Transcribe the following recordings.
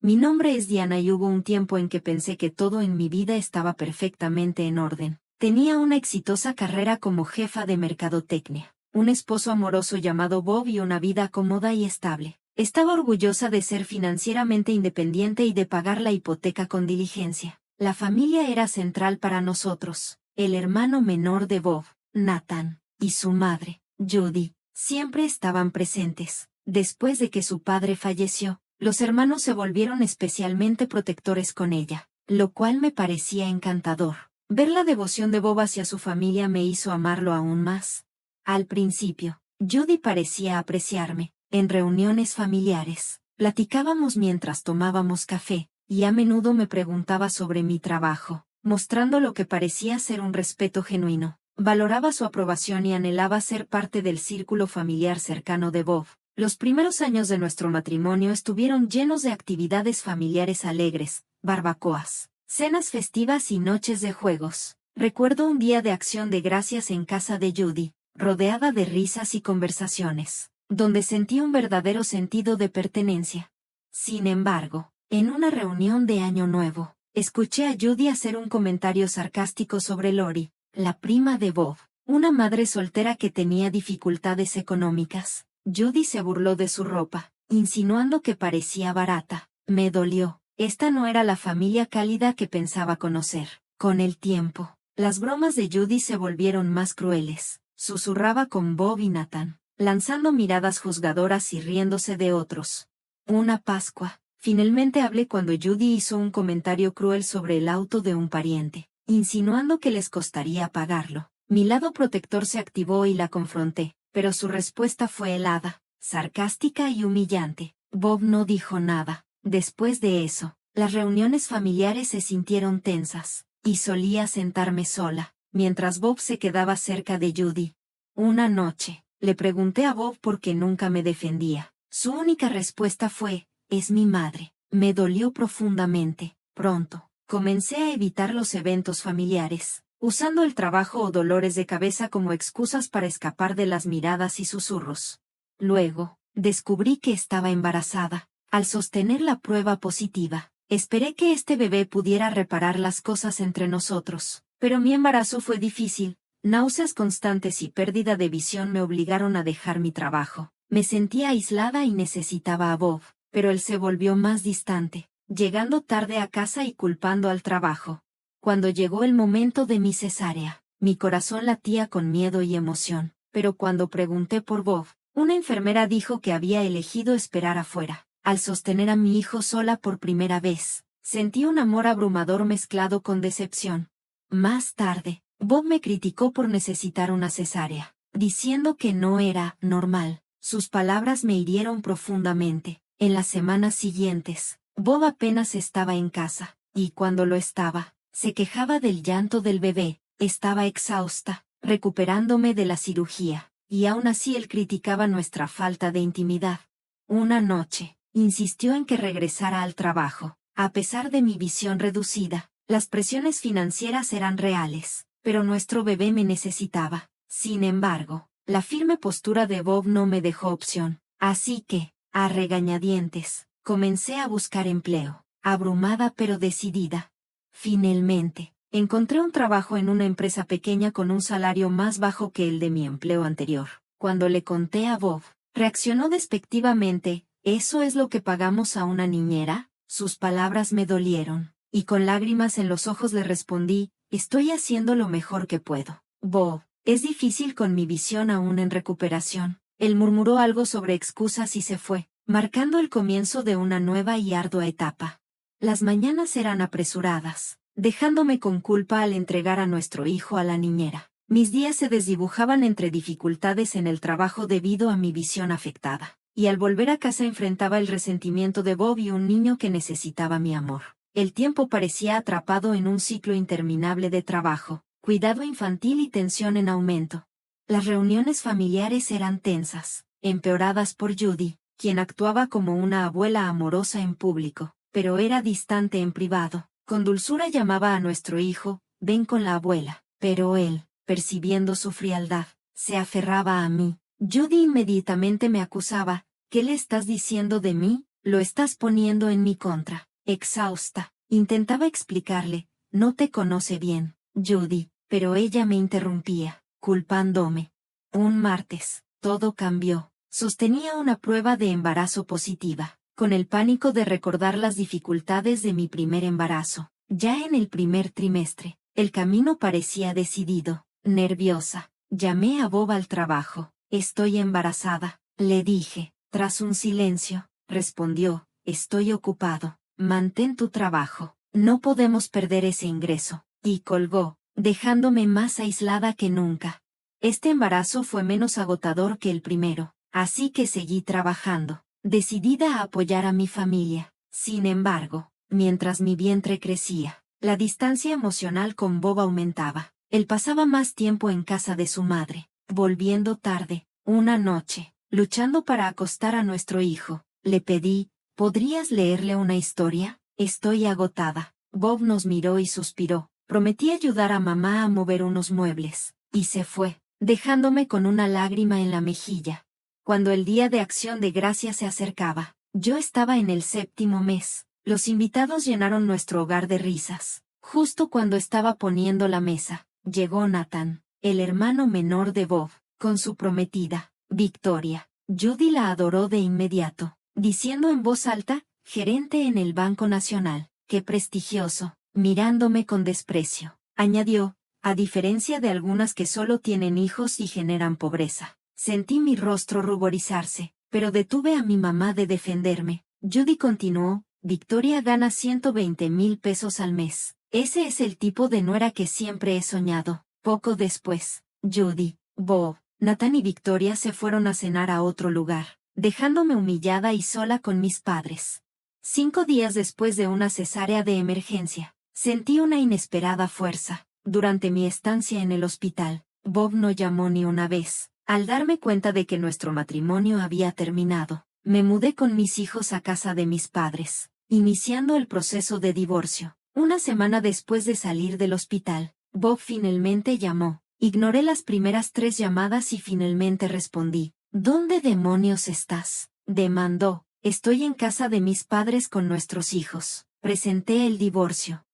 Mi nombre es Diana y hubo un tiempo en que pensé que todo en mi vida estaba perfectamente en orden. Tenía una exitosa carrera como jefa de mercadotecnia, un esposo amoroso llamado Bob y una vida cómoda y estable. Estaba orgullosa de ser financieramente independiente y de pagar la hipoteca con diligencia. La familia era central para nosotros. El hermano menor de Bob, Nathan, y su madre, Judy, siempre estaban presentes. Después de que su padre falleció, los hermanos se volvieron especialmente protectores con ella, lo cual me parecía encantador. Ver la devoción de Bob hacia su familia me hizo amarlo aún más. Al principio, Judy parecía apreciarme. En reuniones familiares, platicábamos mientras tomábamos café, y a menudo me preguntaba sobre mi trabajo, mostrando lo que parecía ser un respeto genuino. Valoraba su aprobación y anhelaba ser parte del círculo familiar cercano de Bob. Los primeros años de nuestro matrimonio estuvieron llenos de actividades familiares alegres, barbacoas, cenas festivas y noches de juegos. Recuerdo un día de acción de gracias en casa de Judy, rodeada de risas y conversaciones, donde sentí un verdadero sentido de pertenencia. Sin embargo, en una reunión de Año Nuevo, escuché a Judy hacer un comentario sarcástico sobre Lori, la prima de Bob, una madre soltera que tenía dificultades económicas. Judy se burló de su ropa, insinuando que parecía barata. Me dolió. Esta no era la familia cálida que pensaba conocer. Con el tiempo, las bromas de Judy se volvieron más crueles. Susurraba con Bob y Nathan, lanzando miradas juzgadoras y riéndose de otros. Una Pascua, finalmente hablé cuando Judy hizo un comentario cruel sobre el auto de un pariente, insinuando que les costaría pagarlo. Mi lado protector se activó y la confronté, pero su respuesta fue helada, sarcástica y humillante. Bob no dijo nada. Después de eso, las reuniones familiares se sintieron tensas, y solía sentarme sola, mientras Bob se quedaba cerca de Judy. Una noche, le pregunté a Bob por qué nunca me defendía. Su única respuesta fue, es mi madre. Me dolió profundamente. Pronto, comencé a evitar los eventos familiares, usando el trabajo o dolores de cabeza como excusas para escapar de las miradas y susurros. Luego, descubrí que estaba embarazada. Al sostener la prueba positiva, esperé que este bebé pudiera reparar las cosas entre nosotros, pero mi embarazo fue difícil. Náuseas constantes y pérdida de visión me obligaron a dejar mi trabajo. Me sentía aislada y necesitaba a Bob, pero él se volvió más distante, llegando tarde a casa y culpando al trabajo. Cuando llegó el momento de mi cesárea, mi corazón latía con miedo y emoción, pero cuando pregunté por Bob, una enfermera dijo que había elegido esperar afuera. Al sostener a mi hijo sola por primera vez, sentí un amor abrumador mezclado con decepción. Más tarde, Bob me criticó por necesitar una cesárea, diciendo que no era normal. Sus palabras me hirieron profundamente. En las semanas siguientes, Bob apenas estaba en casa, y cuando lo estaba, se quejaba del llanto del bebé. Estaba exhausta, recuperándome de la cirugía, y aún así él criticaba nuestra falta de intimidad. Una noche, insistió en que regresara al trabajo. A pesar de mi visión reducida, las presiones financieras eran reales, pero nuestro bebé me necesitaba. Sin embargo, la firme postura de Bob no me dejó opción, así que, a regañadientes, comencé a buscar empleo, abrumada pero decidida. Finalmente, encontré un trabajo en una empresa pequeña con un salario más bajo que el de mi empleo anterior. Cuando le conté a Bob, reaccionó despectivamente. ¿Eso es lo que pagamos a una niñera? Sus palabras me dolieron, y con lágrimas en los ojos le respondí, estoy haciendo lo mejor que puedo. Bob, es difícil con mi visión aún en recuperación. Él murmuró algo sobre excusas y se fue, marcando el comienzo de una nueva y ardua etapa. Las mañanas eran apresuradas, dejándome con culpa al entregar a nuestro hijo a la niñera. Mis días se desdibujaban entre dificultades en el trabajo debido a mi visión afectada. Y al volver a casa enfrentaba el resentimiento de Bob y un niño que necesitaba mi amor. El tiempo parecía atrapado en un ciclo interminable de trabajo, cuidado infantil y tensión en aumento. Las reuniones familiares eran tensas, empeoradas por Judy, quien actuaba como una abuela amorosa en público, pero era distante en privado. Con dulzura llamaba a nuestro hijo, ven con la abuela, pero él, percibiendo su frialdad, se aferraba a mí. Judy inmediatamente me acusaba, ¿qué le estás diciendo de mí? Lo estás poniendo en mi contra. Exhausta, intentaba explicarle, no te conoce bien, Judy, pero ella me interrumpía, culpándome. Un martes, todo cambió. Sostenía una prueba de embarazo positiva, con el pánico de recordar las dificultades de mi primer embarazo. Ya en el primer trimestre, el camino parecía decidido. Nerviosa, llamé a Bob al trabajo. Estoy embarazada, le dije. Tras un silencio, respondió, estoy ocupado. Mantén tu trabajo. No podemos perder ese ingreso. Y colgó, dejándome más aislada que nunca. Este embarazo fue menos agotador que el primero, así que seguí trabajando, decidida a apoyar a mi familia. Sin embargo, mientras mi vientre crecía, la distancia emocional con Bob aumentaba. Él pasaba más tiempo en casa de su madre, volviendo tarde. Una noche, luchando para acostar a nuestro hijo, le pedí, ¿podrías leerle una historia? Estoy agotada. Bob nos miró y suspiró. Prometí ayudar a mamá a mover unos muebles, y se fue, dejándome con una lágrima en la mejilla. Cuando el día de Acción de Gracias se acercaba, yo estaba en el 7º mes. Los invitados llenaron nuestro hogar de risas. Justo cuando estaba poniendo la mesa, llegó Nathan, el hermano menor de Bob, con su prometida, Victoria. Judy la adoró de inmediato, diciendo en voz alta, gerente en el Banco Nacional, qué prestigioso, mirándome con desprecio. Añadió, a diferencia de algunas que solo tienen hijos y generan pobreza. Sentí mi rostro ruborizarse, pero detuve a mi mamá de defenderme. Judy continuó, Victoria gana 120,000 pesos al mes. Ese es el tipo de nuera que siempre he soñado. Poco después, Judy, Bob, Nathan y Victoria se fueron a cenar a otro lugar, dejándome humillada y sola con mis padres. 5 días después de una cesárea de emergencia, sentí una inesperada fuerza. Durante mi estancia en el hospital, Bob no llamó ni una vez. Al darme cuenta de que nuestro matrimonio había terminado, me mudé con mis hijos a casa de mis padres, iniciando el proceso de divorcio. Una semana después de salir del hospital, Bob finalmente llamó. Ignoré las primeras 3 llamadas y finalmente respondí. ¿Dónde demonios estás? Demandó. Estoy en casa de mis padres con nuestros hijos. Presenté el divorcio.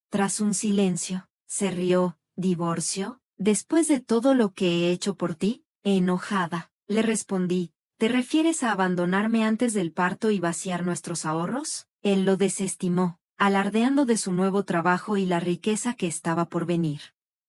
Tras un silencio, se rió. ¿Divorcio? ¿Después de todo lo que he hecho por ti? Enojada, le respondí. ¿Te refieres a abandonarme antes del parto y vaciar nuestros ahorros? Él lo desestimó, alardeando de su nuevo trabajo y la riqueza que estaba por venir.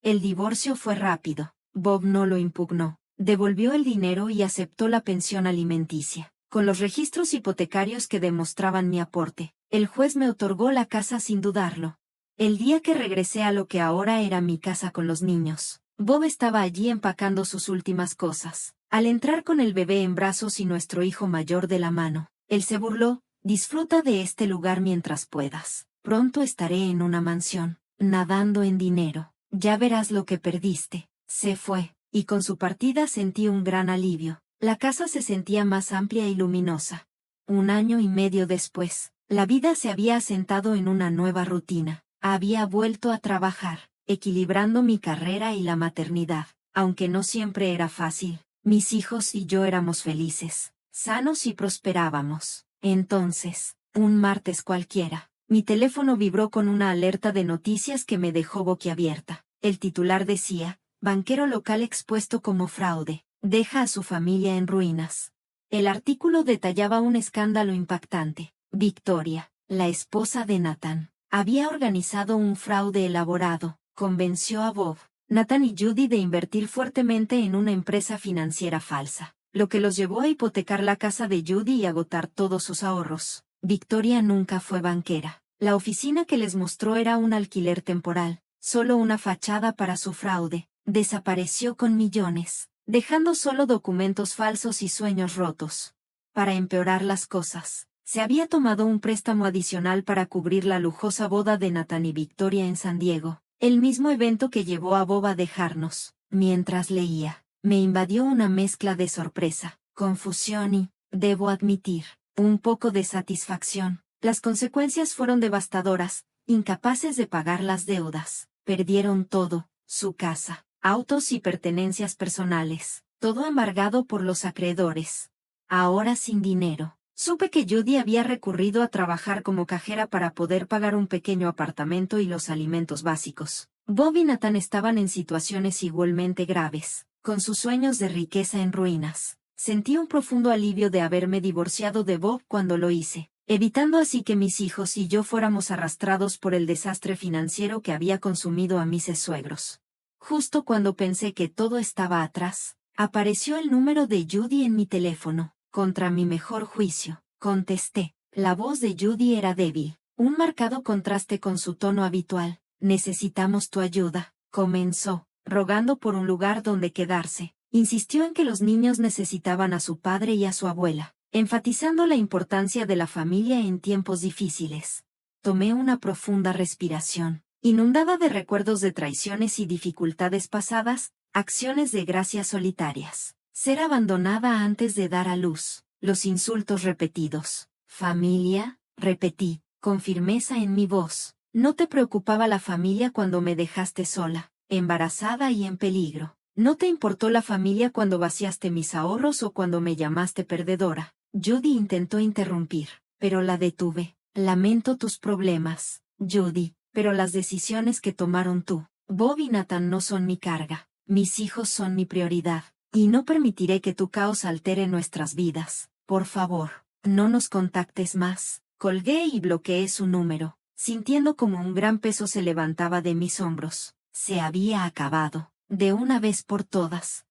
El divorcio fue rápido. Bob no lo impugnó. Devolvió el dinero y aceptó la pensión alimenticia, con los registros hipotecarios que demostraban mi aporte. El juez me otorgó la casa sin dudarlo. El día que regresé a lo que ahora era mi casa con los niños, Bob estaba allí empacando sus últimas cosas. Al entrar con el bebé en brazos y nuestro hijo mayor de la mano, él se burló, disfruta de este lugar mientras puedas. Pronto estaré en una mansión, nadando en dinero. Ya verás lo que perdiste. Se fue, y con su partida sentí un gran alivio. La casa se sentía más amplia y luminosa. 1 año y medio después, la vida se había asentado en una nueva rutina. Había vuelto a trabajar, equilibrando mi carrera y la maternidad, aunque no siempre era fácil. Mis hijos y yo éramos felices, sanos y prosperábamos. Entonces, un martes cualquiera, mi teléfono vibró con una alerta de noticias que me dejó boquiabierta. El titular decía, banquero local expuesto como fraude, deja a su familia en ruinas. El artículo detallaba un escándalo impactante. Victoria, la esposa de Nathan, había organizado un fraude elaborado, convenció a Bob, Nathan y Judy de invertir fuertemente en una empresa financiera falsa, lo que los llevó a hipotecar la casa de Judy y agotar todos sus ahorros. Victoria nunca fue banquera. La oficina que les mostró era un alquiler temporal, solo una fachada para su fraude. Desapareció con millones, dejando solo documentos falsos y sueños rotos. Para empeorar las cosas, se había tomado un préstamo adicional para cubrir la lujosa boda de Nathan y Victoria en San Diego, el mismo evento que llevó a Bob a dejarnos. Mientras leía, me invadió una mezcla de sorpresa, confusión y, debo admitir, un poco de satisfacción. Las consecuencias fueron devastadoras. Incapaces de pagar las deudas, perdieron todo, su casa, autos y pertenencias personales, todo embargado por los acreedores. Ahora sin dinero, Supe que Judy había recurrido a trabajar como cajera para poder pagar un pequeño apartamento y los alimentos básicos. Bob y Nathan estaban en situaciones igualmente graves, con sus sueños de riqueza en ruinas. Sentí un profundo alivio de haberme divorciado de Bob cuando lo hice, evitando así que mis hijos y yo fuéramos arrastrados por el desastre financiero que había consumido a mis suegros. Justo cuando pensé que todo estaba atrás, apareció el número de Judy en mi teléfono. Contra mi mejor juicio, contesté. La voz de Judy era débil, un marcado contraste con su tono habitual. Necesitamos tu ayuda, comenzó, rogando por un lugar donde quedarse. Insistió en que los niños necesitaban a su padre y a su abuela, enfatizando la importancia de la familia en tiempos difíciles. Tomé una profunda respiración, inundada de recuerdos de traiciones y dificultades pasadas, acciones de gracias solitarias. Ser abandonada antes de dar a luz, los insultos repetidos. Familia, repetí, con firmeza en mi voz. No te preocupaba la familia cuando me dejaste sola, embarazada y en peligro. No te importó la familia cuando vaciaste mis ahorros o cuando me llamaste perdedora. Judy intentó interrumpir, pero la detuve. Lamento tus problemas, Judy, pero las decisiones que tomaron tú, Bob y Nathan no son mi carga. Mis hijos son mi prioridad. Y no permitiré que tu caos altere nuestras vidas. Por favor, no nos contactes más. Colgué y bloqueé su número, sintiendo como un gran peso se levantaba de mis hombros. Se había acabado, de una vez por todas,